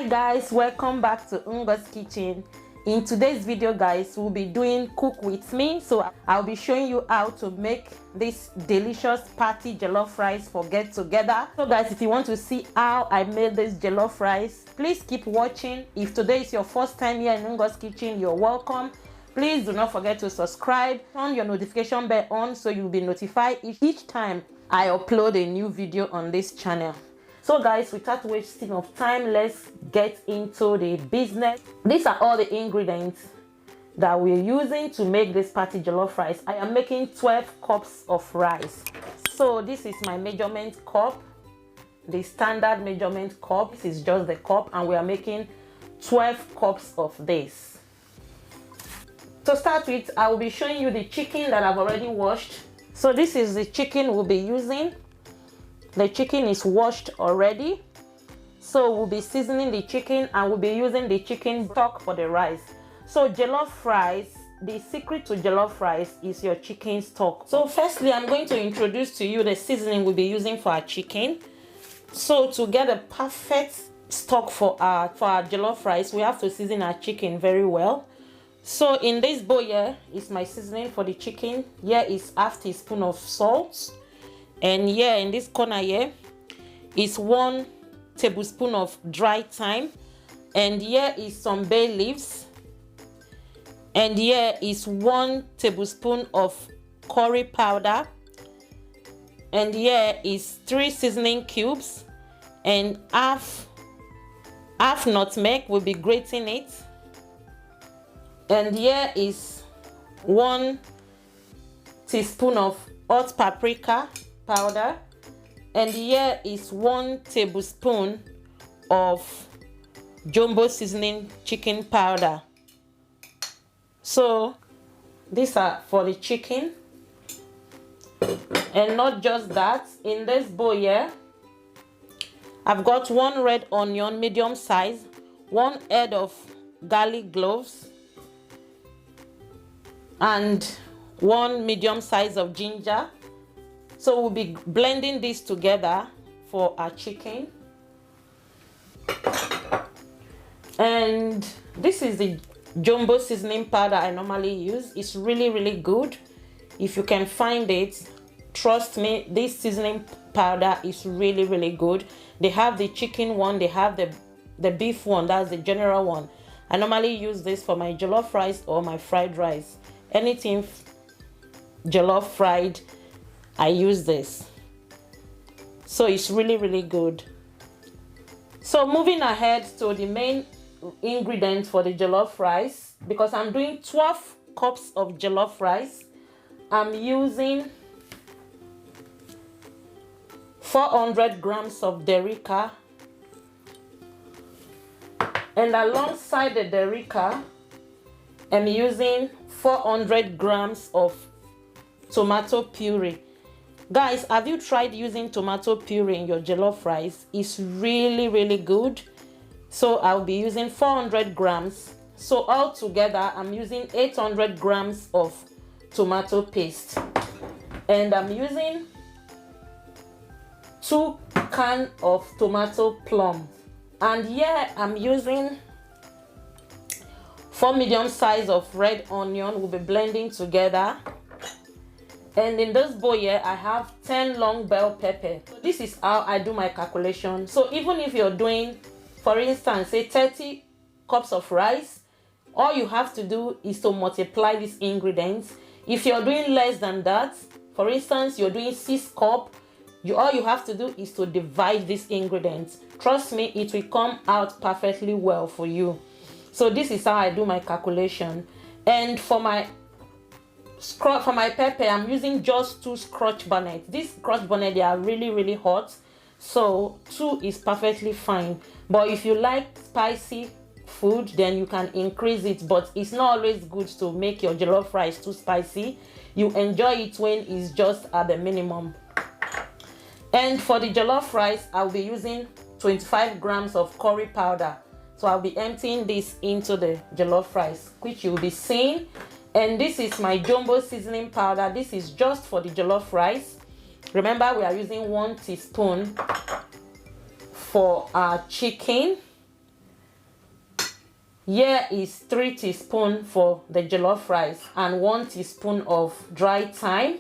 Hi guys, welcome back to Ngo's Kitchen. In today's video guys, we'll be doing cook with me. So I'll be showing you how to make this delicious party jollof rice for get together. So guys, if you want to see how I made this jollof rice, please keep watching. If today is your first time here in Ngo's Kitchen, you're welcome. Please do not forget to subscribe, turn your notification bell on so you'll be notified each time I upload a new video on this channel. So guys, without wasting of time, let's get into the business. These are all the ingredients that we're using to make this party jollof rice. I am making 12 cups of rice. So this is my measurement cup, the standard measurement cup. This is just the cup, and we are making 12 cups of this. To start with, I will be showing you the chicken that I've already washed. So this is the chicken we'll be using. The chicken is washed already. So we'll be seasoning the chicken, and we'll be using the chicken stock for the rice. So jollof rice, the secret to jollof rice is your chicken stock. So firstly, I'm going to introduce to you the seasoning we'll be using for our chicken. So to get a perfect stock for our jollof rice, we have to season our chicken very well. So in this bowl here is my seasoning for the chicken. Here is half teaspoon of salt. And here in this corner here is 1 tablespoon of dry thyme. And here is some bay leaves. And here is 1 tablespoon of curry powder. And here is 3 seasoning cubes. And half nutmeg, will be grating it. And here is 1 teaspoon of hot paprika powder, and here is 1 tablespoon of jumbo seasoning chicken powder. So these are for the chicken. And not just that, in this bowl here I've got 1 red onion medium size, 1 head of garlic cloves, and 1 medium size of ginger. So we'll be blending this together for our chicken. And this is the jumbo seasoning powder I normally use. It's really good. If you can find it, trust me, this seasoning powder is really good. They have the chicken one, they have the beef one, that's the general one. I normally use this for my jollof rice or my fried rice. Anything jollof fried, I use this. So it's really good. So moving ahead to the main ingredient for the jollof rice, because I'm doing 12 cups of jollof rice, I'm using 400 grams of Paprika, and alongside the Paprika I'm using 400 grams of tomato puree. Guys, have you tried using tomato puree in your jollof rice? It's really good. So I'll be using 400 grams. So altogether I'm using 800 grams of tomato paste, and I'm using 2 cans of tomato plum, and here I'm using 4 medium size of red onion. We'll be blending together. And in this bowl here I have 10 long bell pepper. So this is how I do my calculation. So even if you're doing, for instance, say 30 cups of rice, all you have to do is to multiply these ingredients. If you're doing less than that, for instance you're doing 6 cups, all you have to do is to divide these ingredients. Trust me, it will come out perfectly well for you. So this is how I do my calculation. And for my pepper, I'm using just 2 scotch bonnets. These scotch bonnets, they are really hot, so 2 is perfectly fine. But if you like spicy food, then you can increase it, but it's not always good to make your jollof rice too spicy. You enjoy it when it's just at the minimum. And for the jollof rice, I'll be using 25 grams of curry powder. So I'll be emptying this into the jollof rice, which you'll be seeing. And this is my jumbo seasoning powder. This is just for the jollof rice. Remember, we are using 1 teaspoon for our chicken. Here is 3 teaspoons for the jollof rice and 1 teaspoon of dry thyme.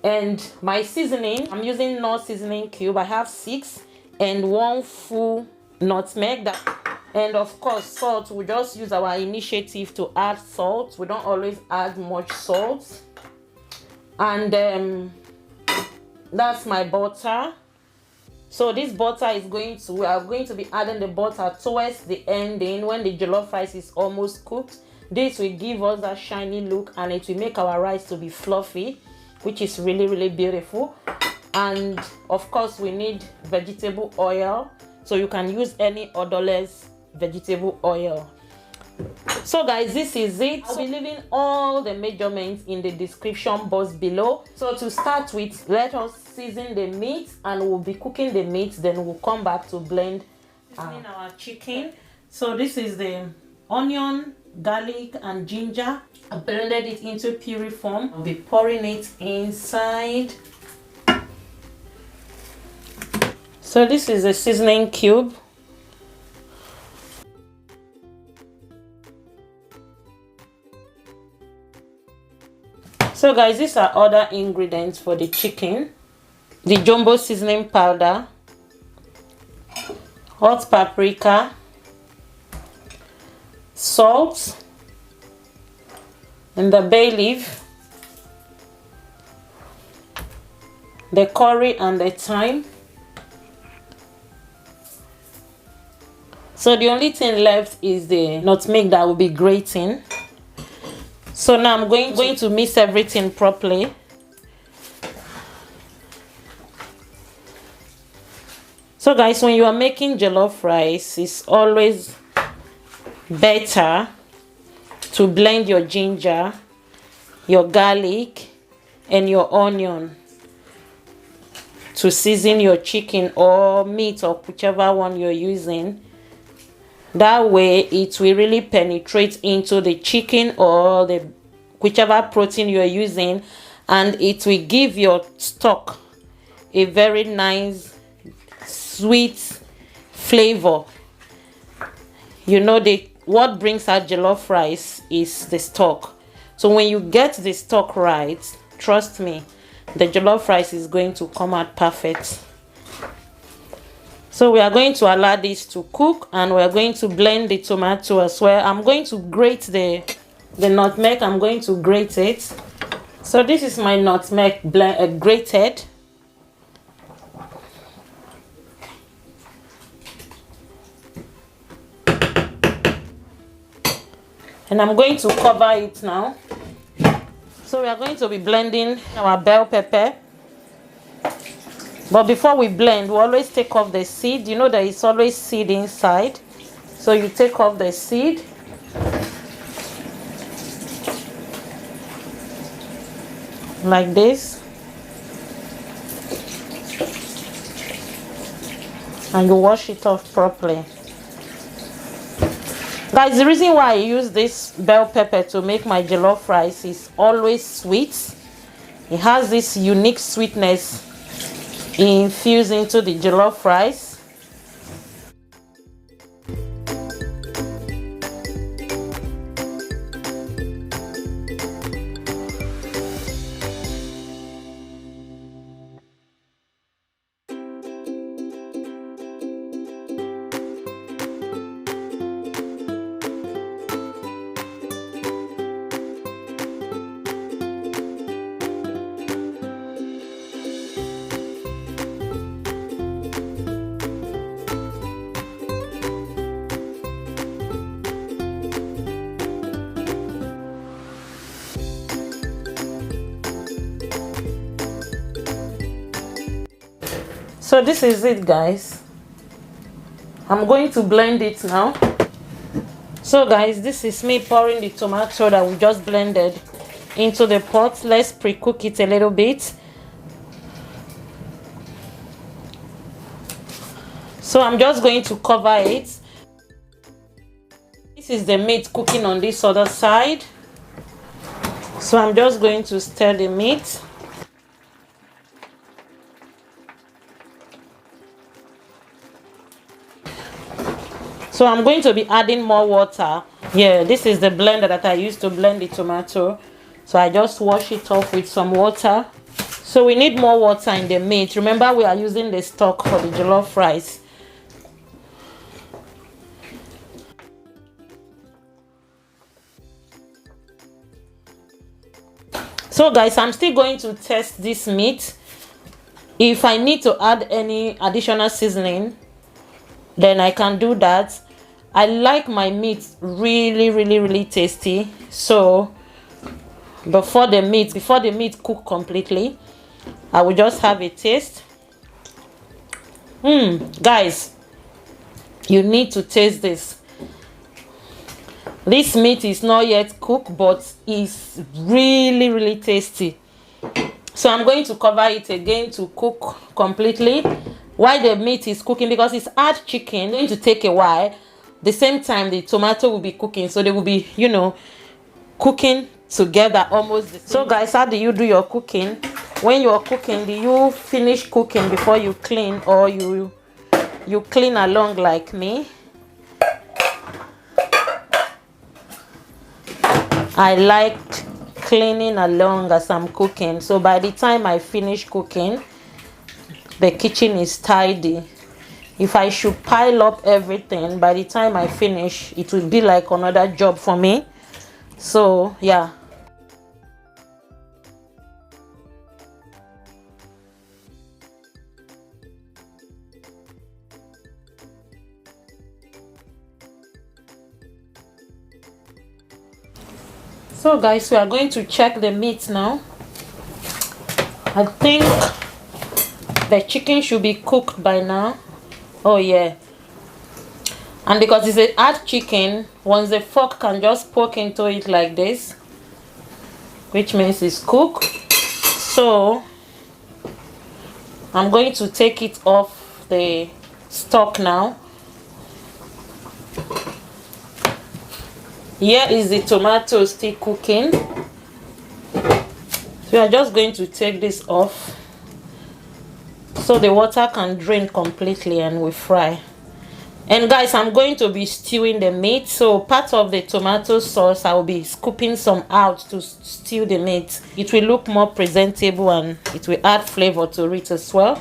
And my seasoning, I'm using Knorr Seasoning cube. I have 6 and 1 full nutmeg. And of course, salt. We just use our initiative to add salt. We don't always add much salt. And that's my butter. So this butter is we are going to be adding the butter towards the ending when the jollof rice is almost cooked. This will give us that shiny look and it will make our rice to be fluffy, which is really beautiful. And of course, we need vegetable oil, so you can use any odorless vegetable oil. So guys, this is it. I'll be leaving all the measurements in the description box below. So to start with, let us season the meat, and we'll be cooking the meat, then we'll come back to blend our chicken. So this is the onion, garlic and ginger. I blended it into puree form. I'll be pouring it inside. So this is a seasoning cube. So guys, these are other ingredients for the chicken: the jumbo seasoning powder, hot paprika, salt, and the bay leaf, the curry and the thyme. So the only thing left is the nutmeg that will be grating. So now I'm going to mix everything properly. So guys, when you are making jollof rice, it's always better to blend your ginger, your garlic and your onion to season your chicken or meat or whichever one you're using. That way it will really penetrate into the chicken or the whichever protein you're using, and it will give your stock a very nice sweet flavor. You know, what brings out jollof rice is the stock. So when you get the stock right, trust me, the jollof rice is going to come out perfect. So we are going to allow this to cook, and we are going to blend the tomato as well. I'm going to grate the nutmeg. I'm going to grate it. So this is my nutmeg grated. And I'm going to cover it now. So we are going to be blending our bell pepper. But before we blend, we always take off the seed. You know there is always seed inside. So you take off the seed. Like this. And you wash it off properly. Guys, the reason why I use this bell pepper to make my jollof rice is always sweet. It has this unique sweetness infused into the jollof rice. So this is it, guys. I'm going to blend it now. So guys, this is me pouring the tomato that we just blended into the pot. Let's pre-cook it a little bit. So I'm just going to cover it. This is the meat cooking on this other side. So I'm just going to stir the meat. So I'm going to be adding more water. Yeah, this is the blender that I used to blend the tomato. So I just wash it off with some water. So we need more water in the meat. Remember, we are using the stock for the jollof rice. So guys, I'm still going to test this meat. If I need to add any additional seasoning, then I can do that. I like my meat really tasty. So before the meat cook completely, I will just have a taste. Guys, you need to taste this. This meat is not yet cooked, but it's really tasty. So I'm going to cover it again to cook completely while the meat is cooking, because it's hard chicken. It's going to take a while. The same time the tomato will be cooking, so they will be, you know, cooking together almost. So guys, how do you do your cooking? When you're cooking, do you finish cooking before you clean, or you clean along like me? I like cleaning along as I'm cooking, so by the time I finish cooking, the kitchen is tidy. If I should pile up everything, by the time I finish, it will be like another job for me. So yeah. So guys, we are going to check the meat now. I think the chicken should be cooked by now. Oh yeah. And because it's a hard chicken, once the fork can just poke into it like this, which means it's cooked. So I'm going to take it off the stock now. Here is the tomato still cooking. So we are just going to take this off so the water can drain completely and we fry. And guys, I'm going to be stewing the meat. So part of the tomato sauce, I will be scooping some out to stew the meat. It will look more presentable and it will add flavor to it as well.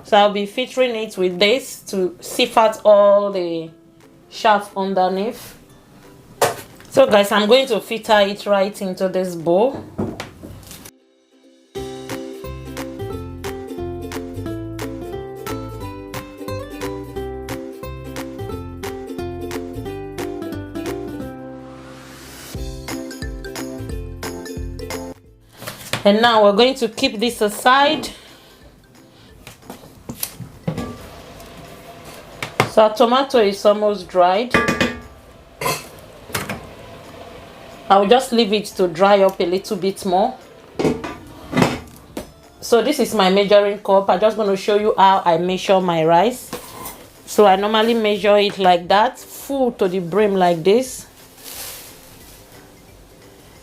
So I'll be filtering it with this to sift out all the chaff underneath. So guys, I'm going to filter it right into this bowl. And now we're going to keep this aside. So our tomato is almost dried. I will just leave it to dry up a little bit more. So this is my measuring cup. I'm just going to show you how I measure my rice. So I normally measure it like that, full to the brim like this.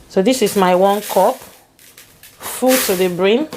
So this is my 1 cup, full to the brim.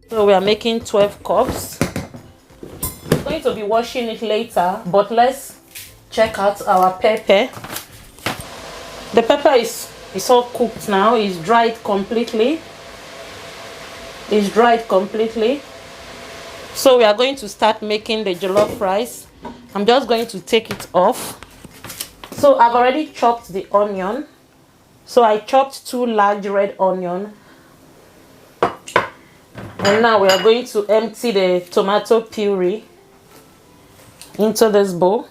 So we are making 12 cups. I'm going to be washing it later, but let's check out our pepper. The pepper is all cooked now. It's dried completely. It's dried completely. So we are going to start making the jollof rice. I'm just going to take it off. So I've already chopped the onion. So I chopped 2 large red onions. And now we are going to empty the tomato puree into this bowl.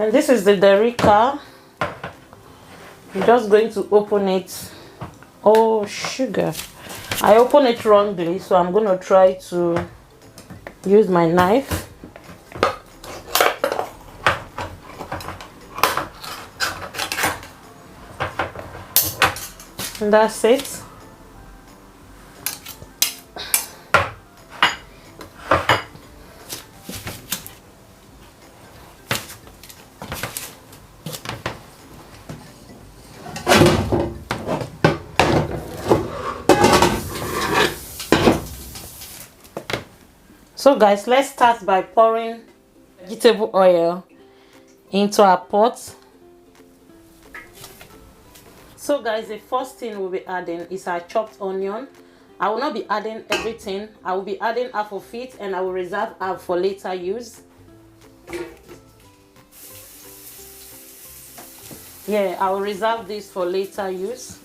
And this is the Paprika. I'm just going to open it. Oh, sugar. I opened it wrongly, so I'm going to try to use my knife. And that's it. So guys, let's start by pouring vegetable oil into our pot. So guys, the first thing we'll be adding is our chopped onion. I will not be adding everything. I will be adding half of it, and I will reserve half for later use. Yeah, I will reserve this for later use.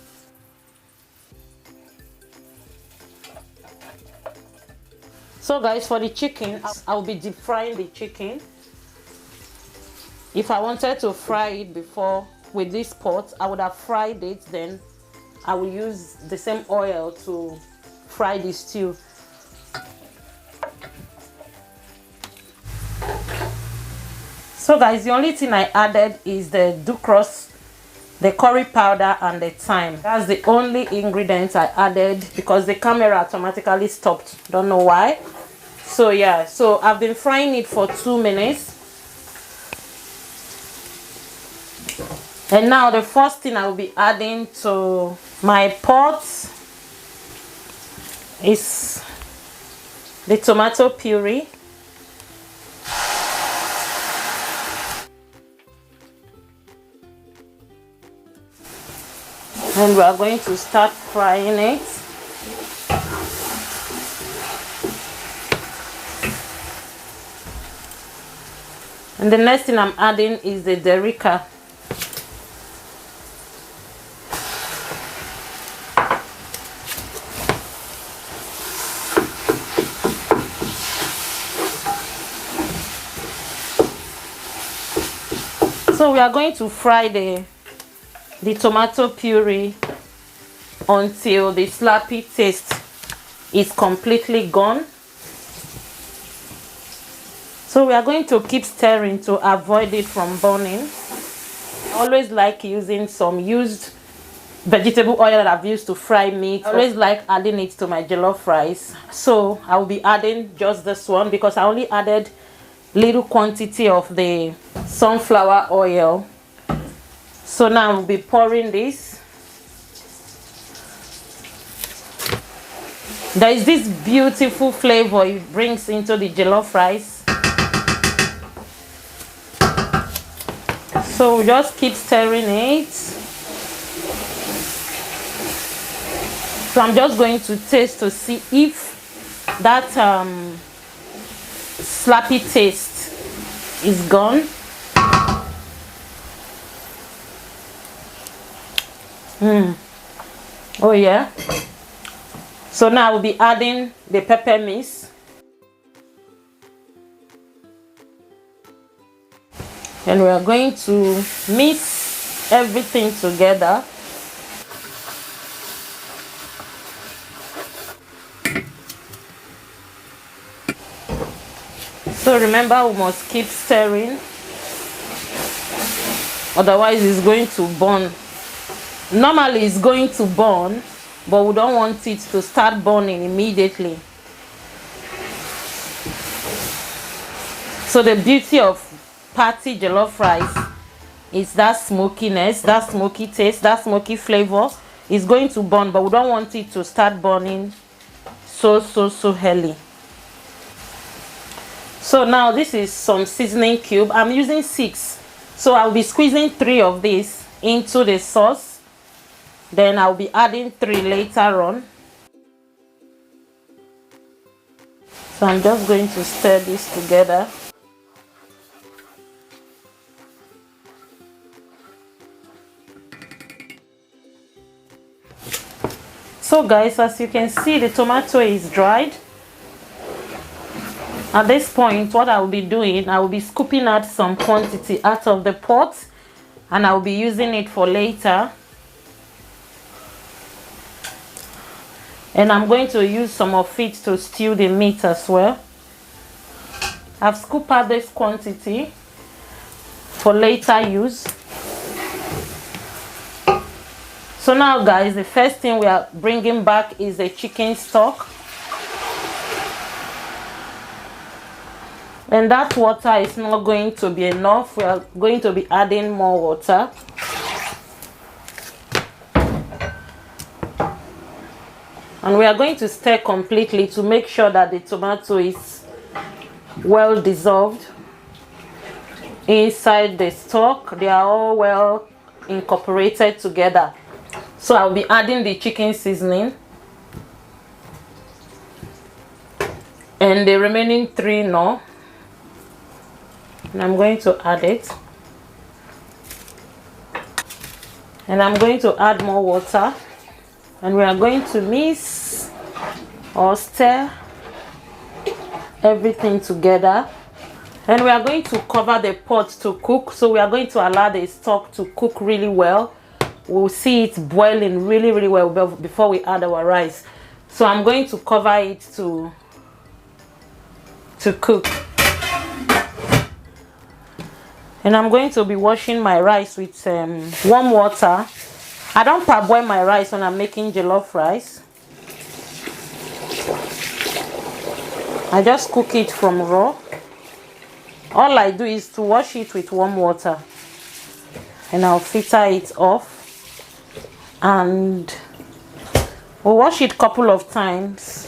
So guys, for the chicken, I'll be deep frying the chicken. If I wanted to fry it before with this pot, I would have fried it, then I will use the same oil to fry the stew. So guys, the only thing I added is the ducros, the curry powder, and the thyme. That's the only ingredient I added because the camera automatically stopped. Don't know why. So yeah, so I've been frying it for 2 minutes. And now the first thing I will be adding to my pot is the tomato puree. And we are going to start frying it. And the next thing I'm adding is the Paprika. So we are going to fry the tomato puree until the slappy taste is completely gone. So we are going to keep stirring to avoid it from burning. I always like using some used vegetable oil that I've used to fry meat. I always like adding it to my jollof rice. So I will be adding just this one because I only added little quantity of the sunflower oil. So now I'll be pouring this. There is this beautiful flavor it brings into the jollof rice. So just keep stirring it. So I'm just going to taste to see if that slappy taste is gone. Oh yeah. So now we'll be adding the pepper mix. And we are going to mix everything together. So remember, we must keep stirring, otherwise it's going to burn. Normally it's going to burn, but we don't want it to start burning immediately. So the beauty of party jollof rice is that smokiness, that smoky taste, that smoky flavor is going to burn, but we don't want it to start burning so early. So now this is some seasoning cube. I'm using 6, so I'll be squeezing 3 of these into the sauce, then I'll be adding 3 later on. So I'm just going to stir this together. So guys, as you can see, the tomato is dried. At this point, what I will be doing, I will be scooping out some quantity out of the pot, and I will be using it for later. And I'm going to use some of it to stew the meat as well. I've scooped out this quantity for later use. So now guys, the first thing we are bringing back is the chicken stock. And that water is not going to be enough. We are going to be adding more water. And we are going to stir completely to make sure that the tomato is well dissolved inside the stock. They are all well incorporated together. So I'll be adding the chicken seasoning and the remaining 3 Knorr. And I'm going to add it. And I'm going to add more water. And we are going to mix or stir everything together. And we are going to cover the pot to cook. So we are going to allow the stock to cook really well. We'll see it boiling really well before we add our rice. So I'm going to cover it to cook. And I'm going to be washing my rice with warm water. I don't parboil my rice when I'm making jollof rice. I just cook it from raw. All I do is to wash it with warm water. And I'll filter it off. And we'll wash it a couple of times.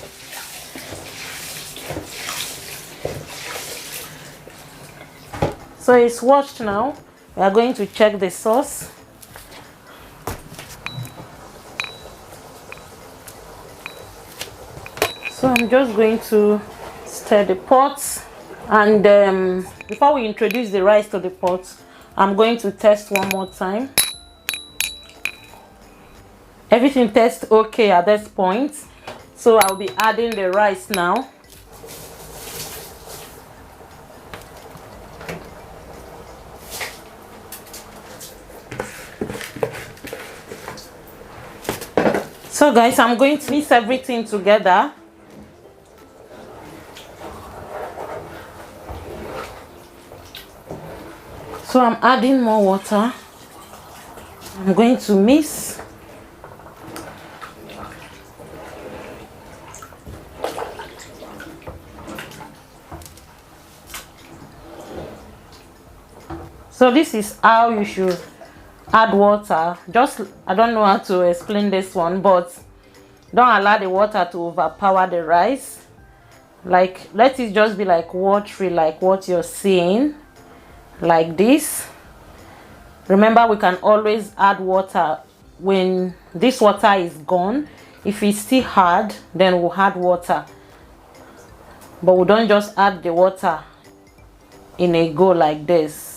So it's washed now. We are going to check the sauce. So I'm just going to stir the pot. And before we introduce the rice to the pot, I'm going to test one more time. Everything tastes okay at this point. So I'll be adding the rice now. So guys, I'm going to mix everything together. So I'm adding more water. I'm going to mix. So this is how you should add water. I don't know how to explain this one, but don't allow the water to overpower the rice. Like, let it just be like watery, like what you're seeing, like this. Remember, we can always add water when this water is gone. If it's still hard, then we'll add water, but we don't just add the water in a go like this.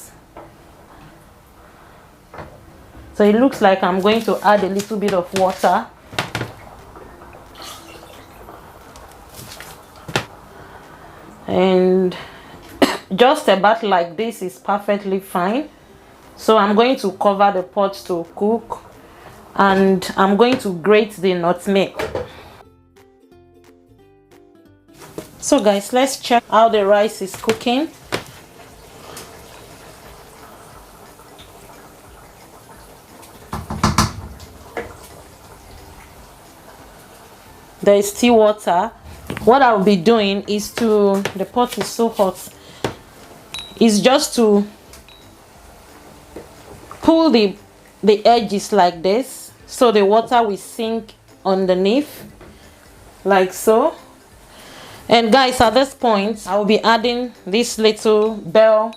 So it looks like I'm going to add a little bit of water. And just about like this is perfectly fine. So I'm going to cover the pot to cook, and I'm going to grate the nutmeg. So guys, let's check how the rice is cooking. There is still water. What I'll be doing is the pot is so hot, is just to pull the edges like this, so the water will sink underneath, like so. And guys, at this point, I will be adding this little bay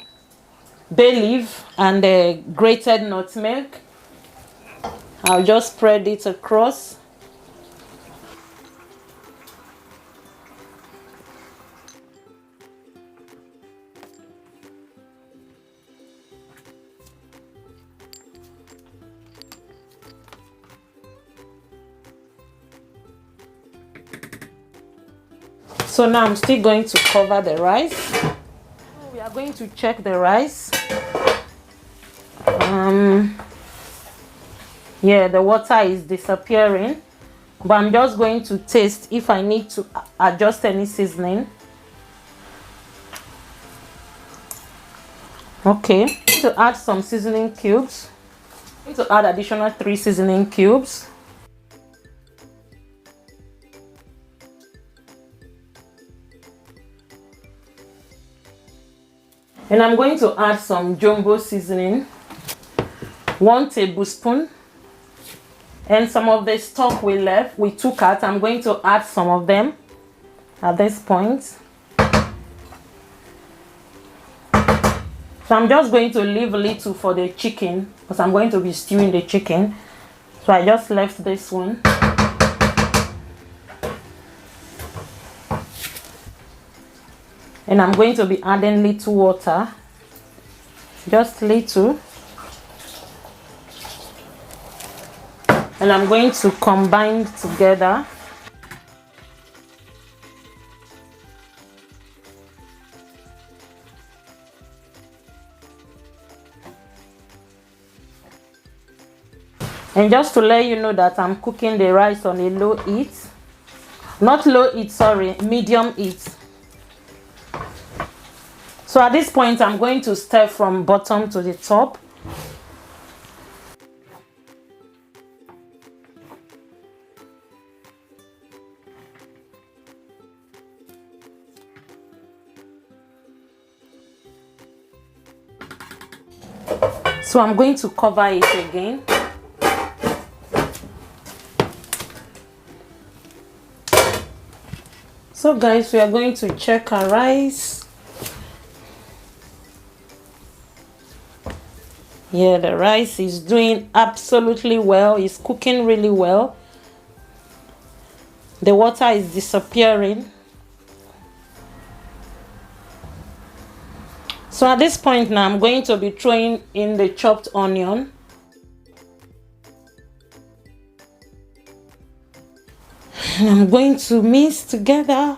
leaf and the grated nutmeg. I'll just spread it across. So now I'm still going to cover the rice. We are going to check the rice. Yeah, the water is disappearing, but I'm just going to taste if I need to adjust any seasoning. Okay, to add some seasoning cubes. I'm going to add additional 3 seasoning cubes. And I'm going to add some jumbo seasoning, 1 tablespoon. And some of the stock we took out, I'm going to add some of them at this point. So I'm just going to leave a little for the chicken because I'm going to be stewing the chicken. So I just left this one. And I'm going to be adding little water, just little. And I'm going to combine together. And just to let you know that I'm cooking the rice on a low heat. Not low heat, sorry, medium heat. So at this point, I'm going to stir from bottom to the top. So I'm going to cover it again. So guys, we are going to check our rice. Yeah, the rice is doing absolutely well. It's cooking really well. The water is disappearing. So at this point now, I'm going to be throwing in the chopped onion. And I'm going to mix together.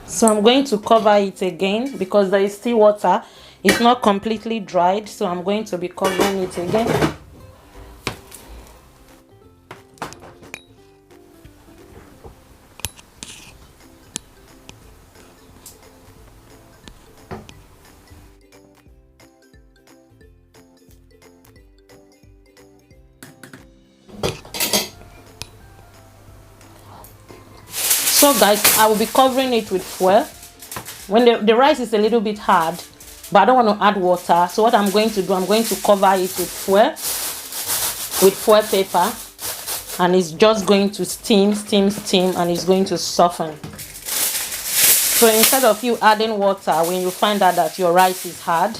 So I'm going to cover it again because there is still water. It's not completely dried, so I'm going to be covering it again. So guys, I will be covering it with foil. When the rice is a little bit hard, but I don't want to add water, so what I'm going to do, I'm going to cover it with foil paper, and it's just going to steam, and it's going to soften. So instead of you adding water when you find out that your rice is hard,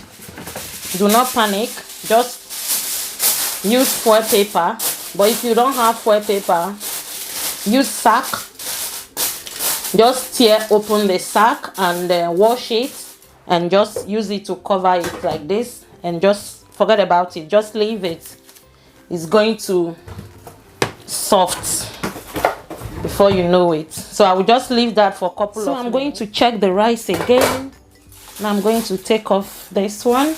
do not panic, just use foil paper. But if you don't have foil paper, use sack. Just tear open the sack and wash it, and just use it to cover it like this, and just forget about it, just leave it. It's going to soft before you know it. So I will just leave that for a couple of minutes. So I'm going to check the rice again. Now I'm going to take off this one.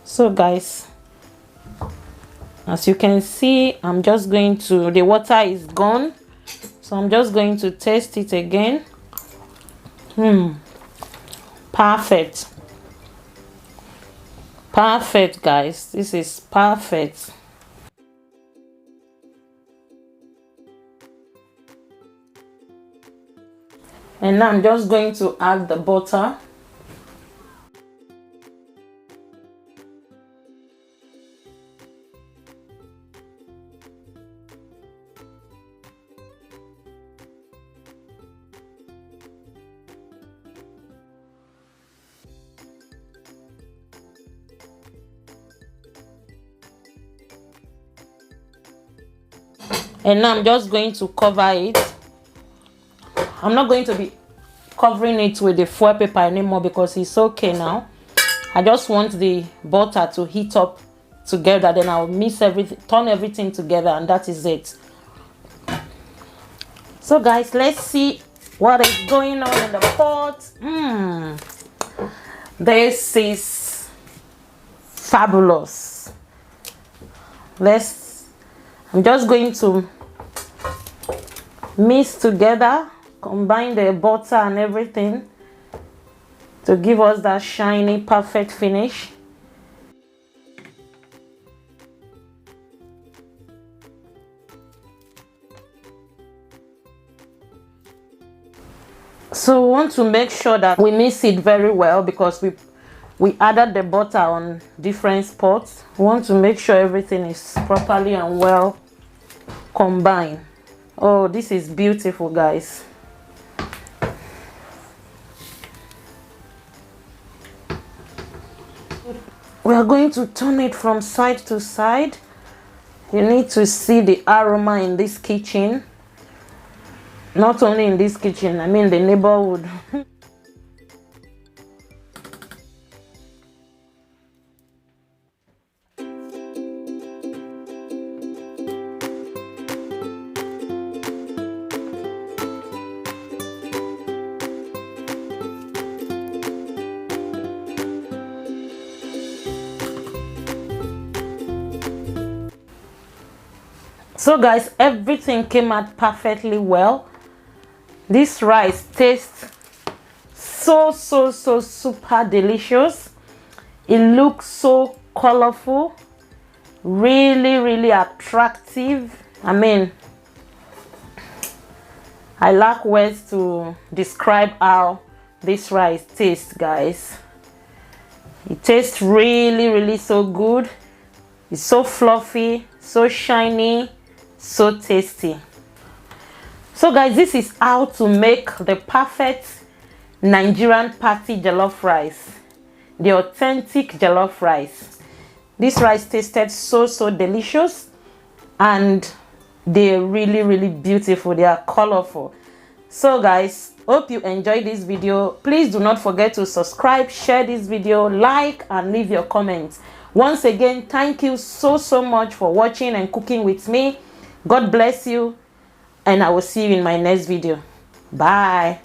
So guys, as you can see, I'm just going to, the water is gone, so I'm just going to taste it again. Perfect guys, this is perfect. And now I'm just going to add the butter. And now I'm just going to cover it. I'm not going to be covering it with the foil paper anymore because it's okay now. I just want the butter to heat up together, then I'll mix everything, turn everything together, and that is it. So guys, let's see what is going on in the pot. This is fabulous. I'm just going to mix together, combine the butter and everything to give us that shiny, perfect finish. So we want to make sure that we mix it very well because we added the butter on different spots. We want to make sure everything is properly and well combined. Oh, this is beautiful, guys. We are going to turn it from side to side. You need to see the aroma in this kitchen. Not only in this kitchen, I mean the neighborhood. So guys, everything came out perfectly well. This rice tastes so super delicious. It looks so colorful, really attractive. I mean, I lack words to describe how this rice tastes, guys. It tastes really so good. It's so fluffy, so shiny, so tasty. So guys, this is how to make the perfect Nigerian party jollof rice, the authentic jollof rice. This rice tasted so delicious, and they're really beautiful. They are colorful. So guys, hope you enjoyed this video. Please do not forget to subscribe, share this video, like, and leave your comments. Once again, thank you so much for watching and cooking with me. God bless you, and I will see you in my next video. Bye.